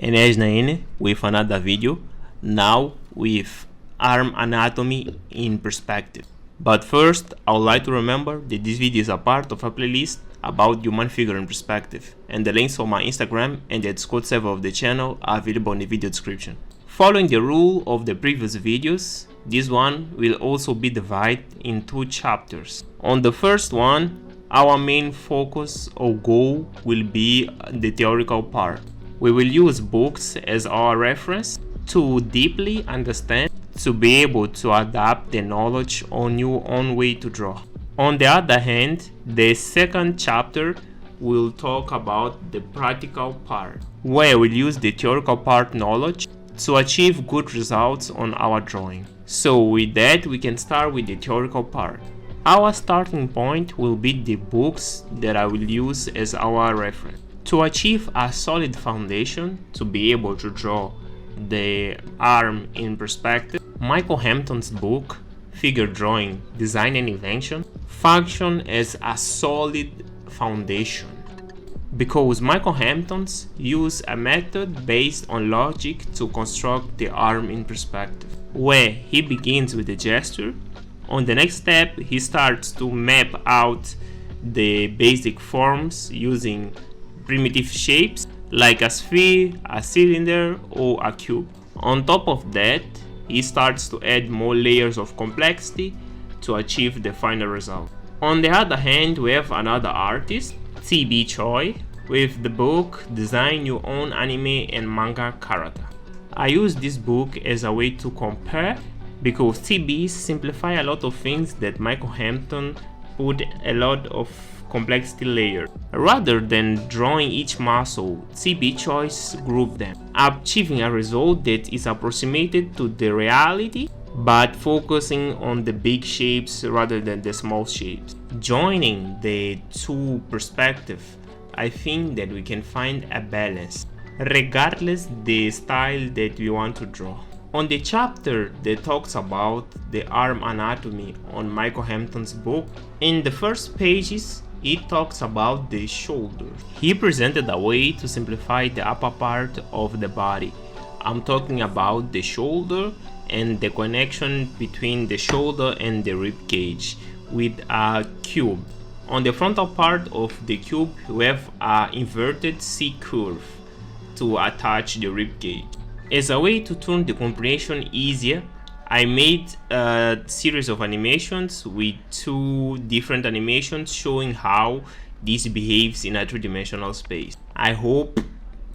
And here's Naine with another video, now with arm anatomy in perspective. But first, I would like to remember that this video is a part of a playlist about human figure in perspective, and the links for my Instagram and the Discord server of the channel are available in the video description. Following the rule of the previous videos, this one will also be divided in 2 chapters. On the first one, our main focus or goal will be the theoretical part. We will use books as our reference to deeply understand, to be able to adapt the knowledge on your own way to draw. On the other hand, the second chapter will talk about the practical part, where we'll use the theoretical part knowledge to achieve good results on our drawing. So with that, we can start with the theoretical part. Our starting point will be the books that I will use as our reference. To achieve a solid foundation to be able to draw the arm in perspective, Michael Hampton's book, Figure Drawing, Design and Invention, function as a solid foundation, because Michael Hampton's use a method based on logic to construct the arm in perspective, where he begins with a gesture. On the next step, he starts to map out the basic forms using primitive shapes like a sphere, a cylinder, or a cube. On top of that, he starts to add more layers of complexity to achieve the final result. On the other hand, we have another artist, T.B. Choi, with the book Design Your Own Anime and Manga Character. I use this book as a way to compare, because T.B. simplify a lot of things that Michael Hampton put a lot of complexity layer. Rather than drawing each muscle, T.B. Choi grouped them, achieving a result that is approximated to the reality, but focusing on the big shapes rather than the small shapes. Joining the two perspectives, I think that we can find a balance, regardless the style that we want to draw. On the chapter that talks about the arm anatomy on Michael Hampton's book, in the first pages, it talks about the shoulder. He presented a way to simplify the upper part of the body. I'm talking about the shoulder and the connection between the shoulder and the rib cage with a cube. On the frontal part of the cube, we have an inverted C curve to attach the rib cage. As a way to turn the comprehension easier, I made a series of animations with 2 different animations showing how this behaves in a 3-dimensional space. I hope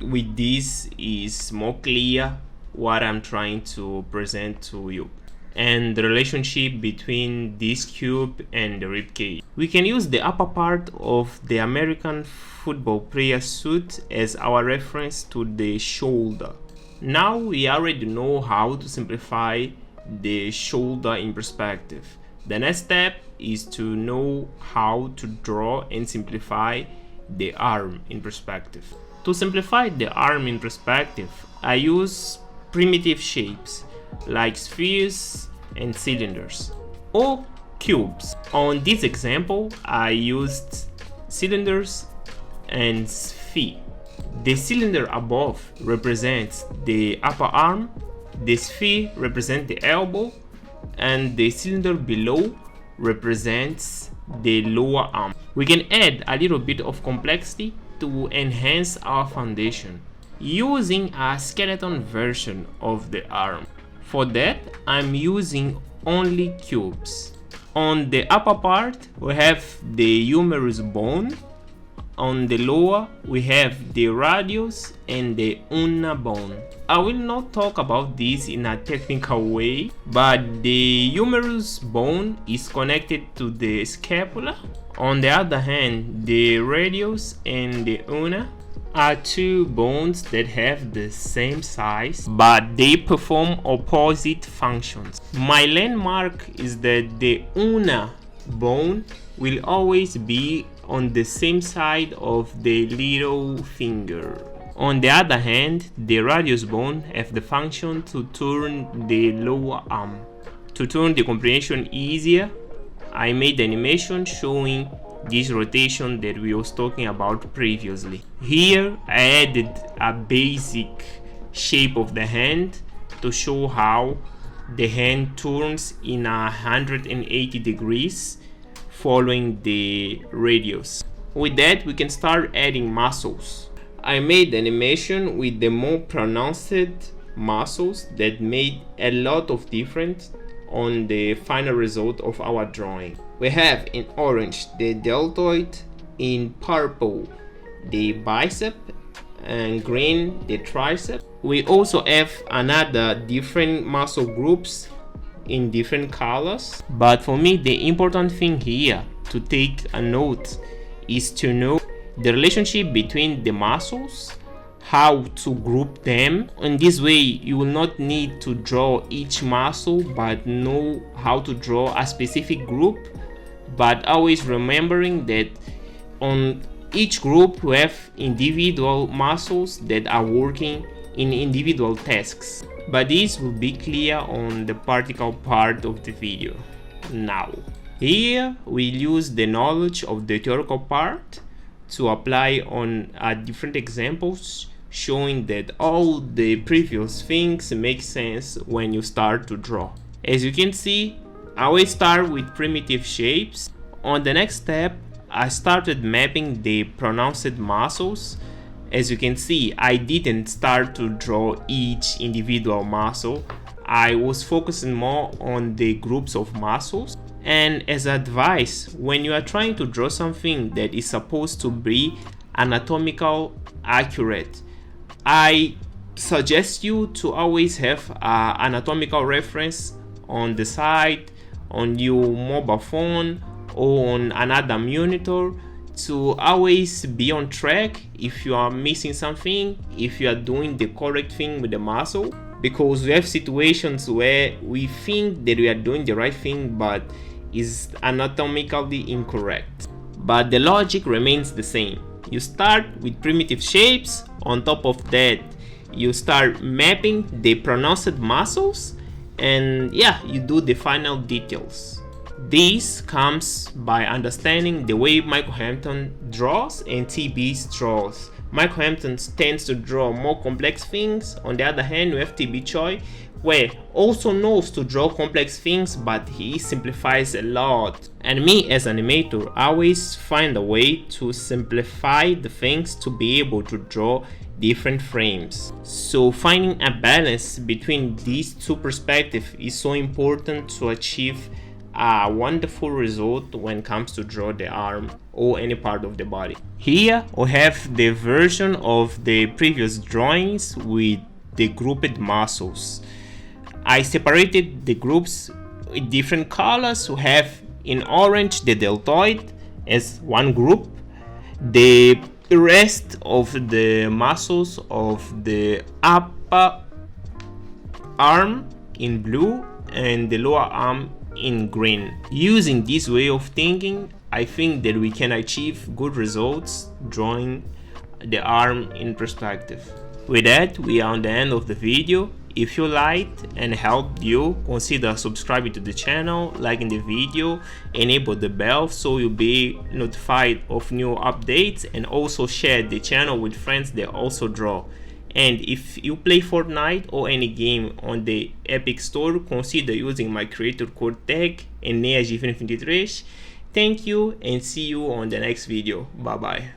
with this is more clear what I'm trying to present to you, and the relationship between this cube and the rib cage. We can use the upper part of the American football player suit as our reference to the shoulder. Now we already know how to simplify the shoulder in perspective. The next step is to know how to draw and simplify the arm in perspective. To simplify the arm in perspective, I use primitive shapes like spheres and cylinders or cubes. On this example, I used cylinders and sphere. The cylinder above represents the upper arm, the sphere represents the elbow, and the cylinder below represents the lower arm. We can add a little bit of complexity to enhance our foundation using a skeleton version of the arm. For that, I'm using only cubes. On the upper part, we have the humerus bone. On the lower, we have the radius and the ulna bone. I will not talk about this in a technical way, but the humerus bone is connected to the scapula. On the other hand, the radius and the ulna are 2 bones that have the same size, but they perform opposite functions. My landmark is that the ulna bone will always be on the same side of the little finger. On the other hand, the radius bone have the function to turn the lower arm. To turn the comprehension easier, I made the animation showing this rotation that we was talking about previously. Here I added a basic shape of the hand to show how the hand turns in 180 degrees following the radius. With that, we can start adding muscles. I made animation with the more pronounced muscles that made a lot of difference on the final result of our drawing. We have in orange the deltoid, in purple the bicep, and green the tricep. We also have another different muscle groups in different colors, but for me the important thing here to take a note is to know the relationship between the muscles, how to group them. In this way you will not need to draw each muscle but know how to draw a specific group, but always remembering that on each group we have individual muscles that are working in individual tasks. But this will be clear on the practical part of the video. Now, here we'll use the knowledge of the theoretical part to apply on different examples, showing that all the previous things make sense when you start to draw. As you can see, I will start with primitive shapes. On the next step, I started mapping the pronounced muscles. As you can see, I didn't start to draw each individual muscle. I was focusing more on the groups of muscles. And as advice, when you are trying to draw something that is supposed to be anatomical accurate, I suggest you to always have an anatomical reference on the side, on your mobile phone, or on another monitor, to always be on track if you are missing something, if you are doing the correct thing with the muscle. Because we have situations where we think that we are doing the right thing but is anatomically incorrect. But the logic remains the same. You start with primitive shapes. On top of that, you start mapping the pronounced muscles, and yeah, you do the final details. This comes by understanding the way Michael Hampton draws and TB draws. Michael Hampton tends to draw more complex things. On the other hand, we have TB Choi, where also knows to draw complex things, but he simplifies a lot. And me as an animator, I always find a way to simplify the things to be able to draw different frames. So finding a balance between these two perspectives is so important to achieve a wonderful result when it comes to draw the arm or any part of the body. Here we have the version of the previous drawings with the grouped muscles. I separated the groups with different colors. We have in orange the deltoid as one group, the rest of the muscles of the upper arm in blue and the lower arm in green. Using this way of thinking, I think that we can achieve good results drawing the arm in perspective. With that, we are on the end of the video. If you liked and helped you, consider subscribing to the channel, liking the video, enable the bell so you'll be notified of new updates, and also share the channel with friends that also draw. And if you play Fortnite or any game on the Epic Store, consider using my creator code tag ENEAG2023. Thank you and see you on the next video. Bye bye.